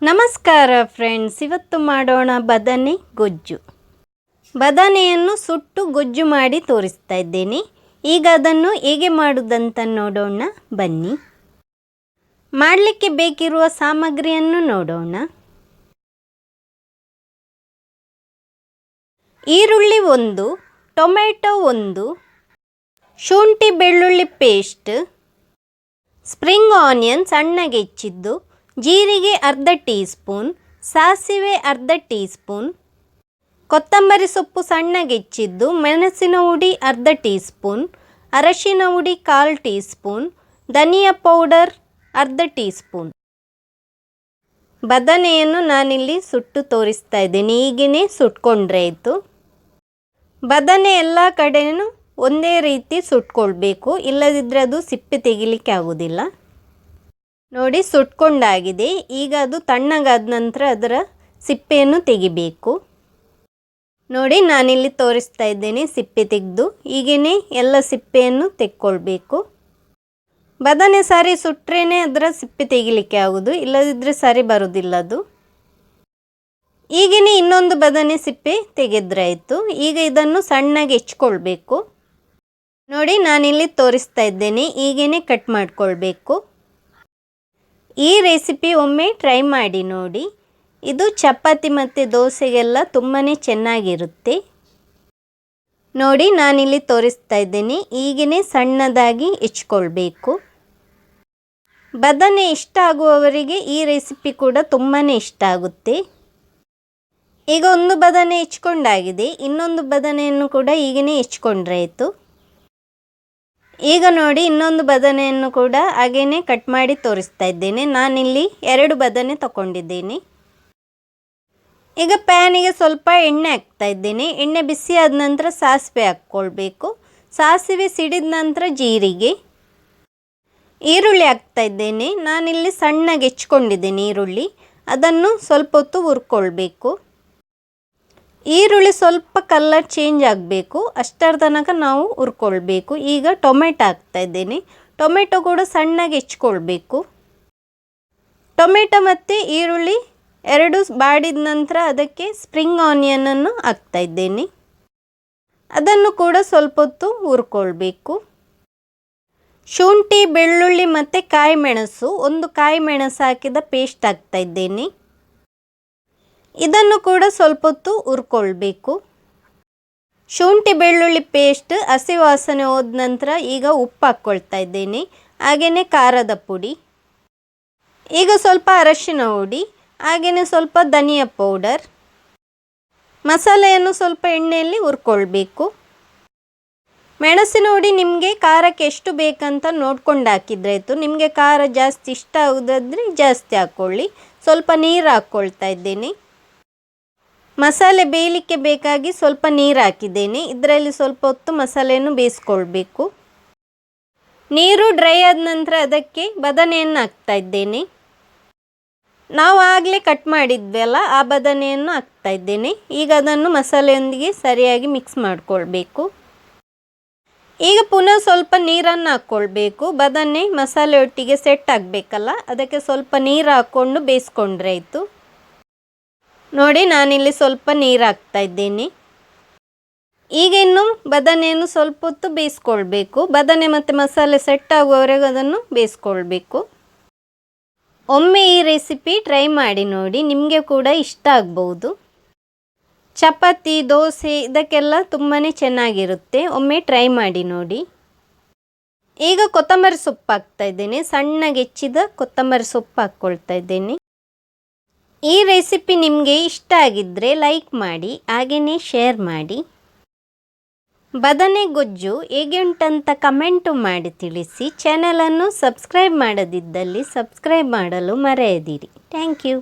ನಮಸ್ಕಾರ ಫ್ರೆಂಡ್ಸ್, ಇವತ್ತು ಮಾಡೋಣ ಬದನೆ ಗೊಜ್ಜು. ಬದನೆಯನ್ನು ಸುಟ್ಟು ಗೊಜ್ಜು ಮಾಡಿ ತೋರಿಸ್ತಾ ಇದ್ದೇನೆ. ಈಗ ಅದನ್ನು ಹೇಗೆ ಮಾಡುವುದಂತ ನೋಡೋಣ ಬನ್ನಿ. ಮಾಡಲಿಕ್ಕೆ ಬೇಕಿರುವ ಸಾಮಗ್ರಿಯನ್ನು ನೋಡೋಣ. ಈರುಳ್ಳಿ 1, ಟೊಮೆಟೊ 1, ಶುಂಠಿ ಬೆಳ್ಳುಳ್ಳಿ ಪೇಸ್ಟ್, ಸ್ಪ್ರಿಂಗ್ ಆನಿಯನ್ ಸಣ್ಣಗೆ ಹೆಚ್ಚಿದ್ದು, ಜೀರಿಗೆ ಅರ್ಧ ಟೀ ಸ್ಪೂನ್, ಸಾಸಿವೆ ಅರ್ಧ ಟೀ ಸ್ಪೂನ್, ಕೊತ್ತಂಬರಿ ಸೊಪ್ಪು ಸಣ್ಣಗೆ ಹೆಚ್ಚಿದ್ದು, ಮೆಣಸಿನ ಹುಡಿ ಅರ್ಧ ಟೀ ಸ್ಪೂನ್, ಅರಶಿನ ಹುಡಿ 1/4 ಟೀ ಸ್ಪೂನ್, ಧನಿಯಾ ಪೌಡರ್ ಅರ್ಧ ಟೀ ಸ್ಪೂನ್. ಬದನೆಯನ್ನು ನಾನಿಲ್ಲಿ ಸುಟ್ಟು ತೋರಿಸ್ತಾ ಇದ್ದೀನಿ. ಈಗೇ ಸುಟ್ಕೊಂಡ್ರೆ ಆಯಿತು. ಬದನೆ ಎಲ್ಲ ಕಡೆಯೂ ಒಂದೇ ರೀತಿ ಸುಟ್ಕೊಳ್ಬೇಕು, ಇಲ್ಲದಿದ್ದರೆ ಅದು ಸಿಪ್ಪೆ ತೆಗಿಲಿಕ್ಕೆ ಆಗೋದಿಲ್ಲ. ನೋಡಿ, ಸುಟ್ಕೊಂಡಾಗಿದೆ. ಈಗ ಅದು ತಣ್ಣಗಾದ ನಂತರ ಅದರ ಸಿಪ್ಪೆಯನ್ನು ತೆಗಿಬೇಕು. ನೋಡಿ, ನಾನಿಲ್ಲಿ ತೋರಿಸ್ತಾ ಇದ್ದೇನೆ ಸಿಪ್ಪೆ ತೆಗೆದು. ಈಗೇ ಎಲ್ಲ ಸಿಪ್ಪೆಯನ್ನು ತೆಕ್ಕೊಳ್ಬೇಕು. ಬದನೆ ಸರಿ ಸುಟ್ರೇ ಅದರ ಸಿಪ್ಪೆ ತೆಗಿಲಿಕ್ಕೆ ಆಗೋದು, ಇಲ್ಲದಿದ್ದರೆ ಸರಿ ಬರೋದಿಲ್ಲ ಅದು. ಈಗೇ ಇನ್ನೊಂದು ಬದನೆ ಸಿಪ್ಪೆ ತೆಗೆದ್ರಾಯಿತು. ಈಗ ಇದನ್ನು ಸಣ್ಣಗೆ ಹೆಚ್ಕೊಳ್ಬೇಕು. ನೋಡಿ, ನಾನಿಲ್ಲಿ ತೋರಿಸ್ತಾ ಇದ್ದೇನೆ. ಈಗೇ ಕಟ್ ಮಾಡಿಕೊಳ್ಬೇಕು. ಈ ರೆಸಿಪಿ ಒಮ್ಮೆ ಟ್ರೈ ಮಾಡಿ ನೋಡಿ. ಇದು ಚಪಾತಿ ಮತ್ತು ದೋಸೆಗೆಲ್ಲ ತುಂಬಾ ಚೆನ್ನಾಗಿರುತ್ತೆ. ನೋಡಿ, ನಾನಿಲ್ಲಿ ತೋರಿಸ್ತಾ ಇದ್ದೇನೆ. ಈಗೇ ಸಣ್ಣದಾಗಿ ಹೆಚ್ಕೊಳ್ಬೇಕು. ಬದನೆ ಇಷ್ಟ ಆಗುವವರಿಗೆ ಈ ರೆಸಿಪಿ ಕೂಡ ತುಂಬಾ ಇಷ್ಟ ಆಗುತ್ತೆ. ಈಗ ಒಂದು ಬದನೆ ಹೆಚ್ಕೊಂಡಾಗಿದೆ. ಇನ್ನೊಂದು ಬದನೆಯನ್ನು ಕೂಡ ಈಗೇ ಹೆಚ್ಕೊಂಡ್ರೆ ಆಯಿತು. ಈಗ ನೋಡಿ, ಇನ್ನೊಂದು ಬದನೆಯನ್ನು ಕೂಡ ಹಾಗೇ ಕಟ್ ಮಾಡಿ ತೋರಿಸ್ತಾ ಇದ್ದೇನೆ. ನಾನಿಲ್ಲಿ 2 ಬದನೆ ತಗೊಂಡಿದ್ದೇನೆ. ಈಗ ಪ್ಯಾನಿಗೆ ಸ್ವಲ್ಪ ಎಣ್ಣೆ ಹಾಕ್ತಾ ಇದ್ದೇನೆ. ಎಣ್ಣೆ ಬಿಸಿ ಆದ ನಂತರ ಸಾಸಿವೆ ಹಾಕ್ಕೊಳ್ಬೇಕು. ಸಾಸಿವೆ ಸಿಡಿದ ನಂತರ ಜೀರಿಗೆ, ಈರುಳ್ಳಿ ಹಾಕ್ತಾ ಇದ್ದೇನೆ. ನಾನಿಲ್ಲಿ ಸಣ್ಣಗೆ ಹೆಚ್ಕೊಂಡಿದ್ದೇನೆ ಈರುಳ್ಳಿ. ಅದನ್ನು ಸ್ವಲ್ಪ ಹೊತ್ತು ಹುರ್ಕೊಳ್ಬೇಕು. ಈರುಳ್ಳಿ ಸ್ವಲ್ಪ ಕಲರ್ ಚೇಂಜ್ ಆಗಬೇಕು, ಅಷ್ಟರ ತನಕ ನಾವು ಹುರ್ಕೊಳ್ಬೇಕು. ಈಗ ಟೊಮೆಟೊ ಹಾಕ್ತಾ ಇದ್ದೇನೆ. ಟೊಮೆಟೊ ಕೂಡ ಸಣ್ಣಗೆ ಹೆಚ್ಕೊಳ್ಬೇಕು. ಟೊಮೆಟೊ ಮತ್ತು ಈರುಳ್ಳಿ 2 ಬಾಡಿದ ನಂತರ ಅದಕ್ಕೆ ಸ್ಪ್ರಿಂಗ್ ಆನಿಯನನ್ನು ಹಾಕ್ತಾ ಇದ್ದೇನೆ. ಅದನ್ನು ಕೂಡ ಸ್ವಲ್ಪ ಹೊತ್ತು ಹುರ್ಕೊಳ್ಬೇಕು. ಶುಂಠಿ ಬೆಳ್ಳುಳ್ಳಿ ಮತ್ತು ಕಾಯಿ ಮೆಣಸು, 1 ಕಾಯಿ ಮೆಣಸು ಹಾಕಿದ ಪೇಸ್ಟ್ ಹಾಕ್ತಾ ಇದ್ದೇನೆ. ಇದನ್ನು ಕೂಡ ಸ್ವಲ್ಪ ಹೊತ್ತು ಹುರ್ಕೊಳ್ಬೇಕು. ಶುಂಠಿ ಬೆಳ್ಳುಳ್ಳಿ ಪೇಸ್ಟ್ ಹಸಿ ವಾಸನೆ ಹೋದ ನಂತರ ಈಗ ಉಪ್ಪು ಹಾಕ್ಕೊಳ್ತಾ ಇದ್ದೇನೆ. ಹಾಗೆಯೇ ಖಾರದ ಪುಡಿ, ಈಗ ಸ್ವಲ್ಪ ಅರಶಿನ ಹುಡಿ, ಹಾಗೆಯೇ ಸ್ವಲ್ಪ ಧನಿಯಾ ಪೌಡರ್. ಮಸಾಲೆಯನ್ನು ಸ್ವಲ್ಪ ಎಣ್ಣೆಯಲ್ಲಿ ಹುರ್ಕೊಳ್ಬೇಕು. ಮೆಣಸಿನ ಹುಡಿ ನಿಮಗೆ ಖಾರಕ್ಕೆ ಎಷ್ಟು ಬೇಕಂತ ನೋಡ್ಕೊಂಡು ಹಾಕಿದ್ರಾಯಿತು. ನಿಮಗೆ ಖಾರ ಜಾಸ್ತಿ ಇಷ್ಟ ಆಗೋದಾದರೆ ಜಾಸ್ತಿ ಹಾಕ್ಕೊಳ್ಳಿ. ಸ್ವಲ್ಪ ನೀರು ಹಾಕ್ಕೊಳ್ತಾ ಇದ್ದೇನೆ. ಮಸಾಲೆ ಬೇಯಲಿಕ್ಕೆ ಬೇಕಾಗಿ ಸ್ವಲ್ಪ ನೀರು ಹಾಕಿದ್ದೇನೆ. ಇದರಲ್ಲಿ ಸ್ವಲ್ಪ ಹೊತ್ತು ಮಸಾಲೆಯನ್ನು ಬೇಯಿಸ್ಕೊಳ್ಬೇಕು. ನೀರು ಡ್ರೈ ಆದ ನಂತರ ಅದಕ್ಕೆ ಬದನೆಯನ್ನು ಹಾಕ್ತಾ ಇದ್ದೇನೆ. ನಾವು ಆಗಲೇ ಕಟ್ ಮಾಡಿದ್ವಲ್ಲ, ಆ ಬದನೆಯನ್ನು ಹಾಕ್ತಾ ಇದ್ದೇನೆ. ಈಗ ಅದನ್ನು ಮಸಾಲೆಯೊಂದಿಗೆ ಸರಿಯಾಗಿ ಮಿಕ್ಸ್ ಮಾಡಿಕೊಳ್ಬೇಕು. ಈಗ ಪುನಃ ಸ್ವಲ್ಪ ನೀರನ್ನು ಹಾಕ್ಕೊಳ್ಬೇಕು. ಬದನೆ ಮಸಾಲೆ ಒಟ್ಟಿಗೆ ಸೆಟ್ ಆಗಬೇಕಲ್ಲ, ಅದಕ್ಕೆ ಸ್ವಲ್ಪ ನೀರು ಹಾಕ್ಕೊಂಡು ಬೇಯಿಸ್ಕೊಂಡ್ರೆ ಆಯಿತು. ನೋಡಿ, ನಾನಿಲ್ಲಿ ಸ್ವಲ್ಪ ನೀರು ಹಾಕ್ತಾ ಇದ್ದೇನೆ. ಈಗ ಇನ್ನು ಬದನೆಯನ್ನು ಸ್ವಲ್ಪ ಹೊತ್ತು ಬೇಯಿಸ್ಕೊಳ್ಬೇಕು. ಬದನೆ ಮತ್ತು ಮಸಾಲೆ ಸೆಟ್ ಆಗುವವರೆಗೂ ಅದನ್ನು ಬೇಯಿಸ್ಕೊಳ್ಬೇಕು. ಒಮ್ಮೆ ಈ ರೆಸಿಪಿ ಟ್ರೈ ಮಾಡಿ ನೋಡಿ, ನಿಮಗೆ ಕೂಡ ಇಷ್ಟ ಆಗ್ಬೋದು. ಚಪಾತಿ ದೋಸೆ ಇದಕ್ಕೆಲ್ಲ ತುಂಬಾ ಚೆನ್ನಾಗಿರುತ್ತೆ. ಒಮ್ಮೆ ಟ್ರೈ ಮಾಡಿ ನೋಡಿ. ಈಗ ಕೊತ್ತಂಬರಿ ಸೊಪ್ಪು ಹಾಕ್ತಾ ಇದ್ದೇನೆ. ಸಣ್ಣಗೆ ಹೆಚ್ಚಿದ ಕೊತ್ತಂಬರಿ ಸೊಪ್ಪು ಹಾಕ್ಕೊಳ್ತಾ ಇದ್ದೇನೆ. ಈ ರೆಸಿಪಿ ನಿಮಗೆ ಇಷ್ಟ ಆಗಿದ್ದರೆ ಲೈಕ್ ಮಾಡಿ, ಹಾಗೆಯೇ ಶೇರ್ ಮಾಡಿ. ಬದನೆ ಗೊಜ್ಜು ಹೇಗೆ ಉಂಟಂತ ಕಮೆಂಟು ಮಾಡಿ ತಿಳಿಸಿ. ಚಾನಲನ್ನು ಸಬ್ಸ್ಕ್ರೈಬ್ ಮಾಡದಿದ್ದಲ್ಲಿ ಸಬ್ಸ್ಕ್ರೈಬ್ ಮಾಡಲು ಮರೆಯದಿರಿ. Thank you.